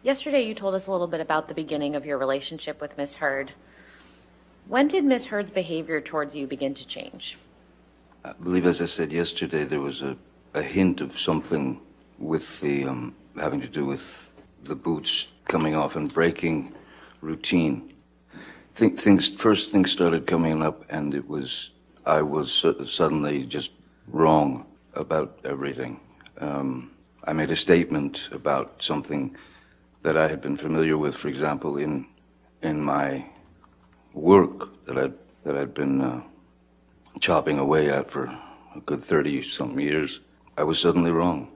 Yesterday you told us a little bit about the beginning of your relationship with Miss Heard. When did Miss Heard's behavior towards you begin to change? I believe, as I said yesterday, there was a hint of something with the having to do with the boots coming off and breaking routine. Things started coming up, and I was suddenly just wrong about everything. I made a statement about something that I had been familiar with, for example, in my work that I'd been chopping away at for a good 30-something years. I was suddenly wrong.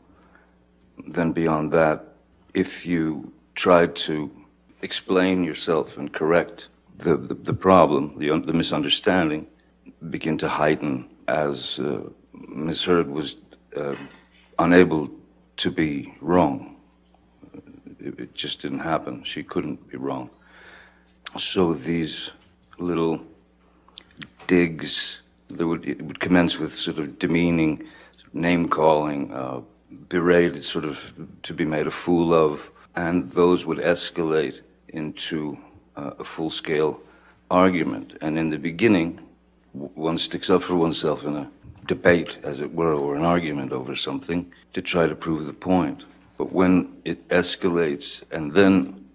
Then beyond that, if you tried to explain yourself and correct the problem, the misunderstanding, begin to heighten as Ms. Heard was unable to be wrong. It just didn't happen. She couldn't be wrong. So these little digs, it would commence with sort of demeaning, name-calling, berated, sort of to be made a fool of, and those would escalate into a full-scale argument. And in the beginning, one sticks up for oneself in a debate, as it were, or an argument over something to try to prove the point. But when it escalates, and then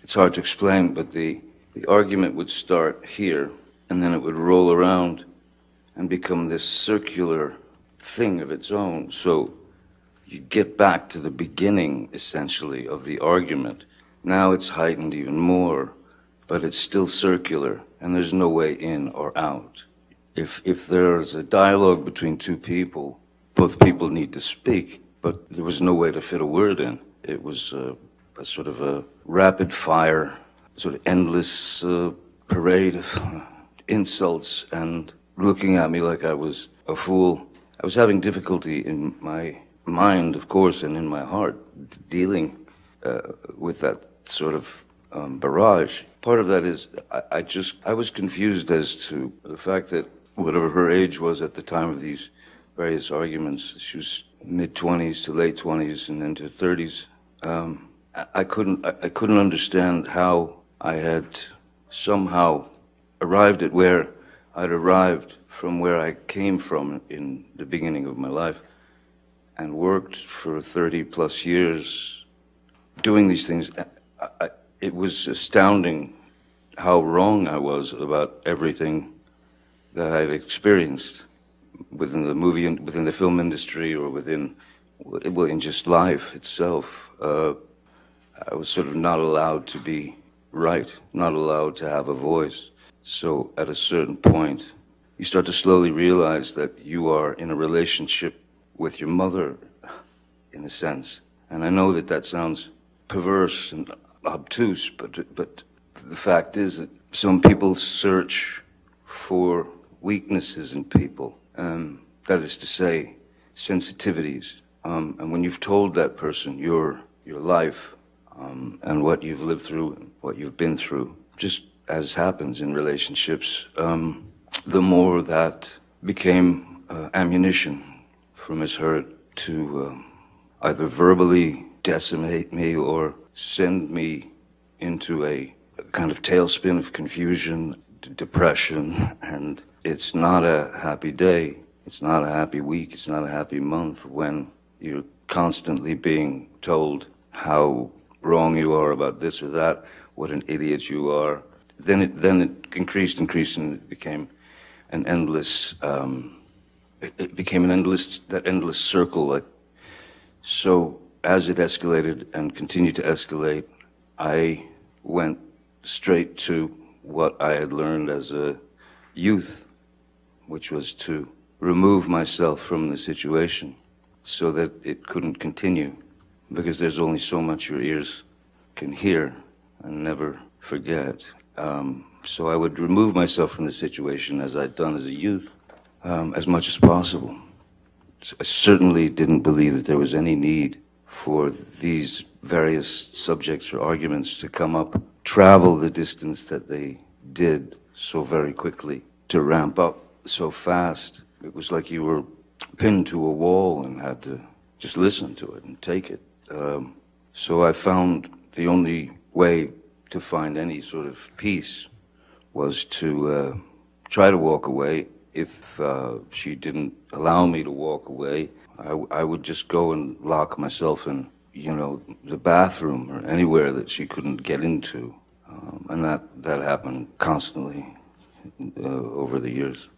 it's hard to explain, but the argument would start here, and then it would roll around and become this circular thing of its own. So you get back to the beginning, essentially, of the argument. Now it's heightened even more, but it's still circular, and there's no way in or out. If there's a dialogue between two people, both people need to speak, but there was no way to fit a word in. It was a sort of a rapid-fire, sort of endless parade of insults and looking at me like I was a fool. I was having difficulty in my mind, of course, and in my heart, dealing with that sort of barrage. Part of that is I was confused as to the fact that whatever her age was at the time of these various arguments, she was mid-20s to late 20s and into 30s. I couldn't understand how I had somehow arrived at where I'd arrived from where I came from in the beginning of my life and worked for 30 plus years doing these things. It was astounding how wrong I was about everything that I'd experienced within the movie, within the film industry, or in just life itself. I was sort of not allowed to be right, not allowed to have a voice. So at a certain point, you start to slowly realize that you are in a relationship with your mother, in a sense. And I know that sounds perverse and obtuse, but the fact is that some people search for weaknesses in people, that is to say, sensitivities. And when you've told that person your life and what you've lived through and what you've been through, just as happens in relationships, the more that became ammunition for Ms. Heard to either verbally decimate me or send me into a kind of tailspin of confusion, depression, and it's not a happy day, it's not a happy week, it's not a happy month when you're constantly being told how wrong you are about this or that, what an idiot you are. Then it increased, and it became an endless, that endless circle. Like, so as it escalated and continued to escalate, I went straight to what I had learned as a youth, which was to remove myself from the situation so that it couldn't continue, because there's only so much your ears can hear and never forget. So I would remove myself from the situation, as I'd done as a youth, as much as possible. I certainly didn't believe that there was any need for these various subjects or arguments to come up, travel the distance that they did so very quickly, to ramp up so fast. It was like you were pinned to a wall and had to just listen to it and take it. So I found the only way to find any sort of peace was to try to walk away. If she didn't allow me to walk away, I would just go and lock myself in, the bathroom or anywhere that she couldn't get into. And that happened constantly over the years.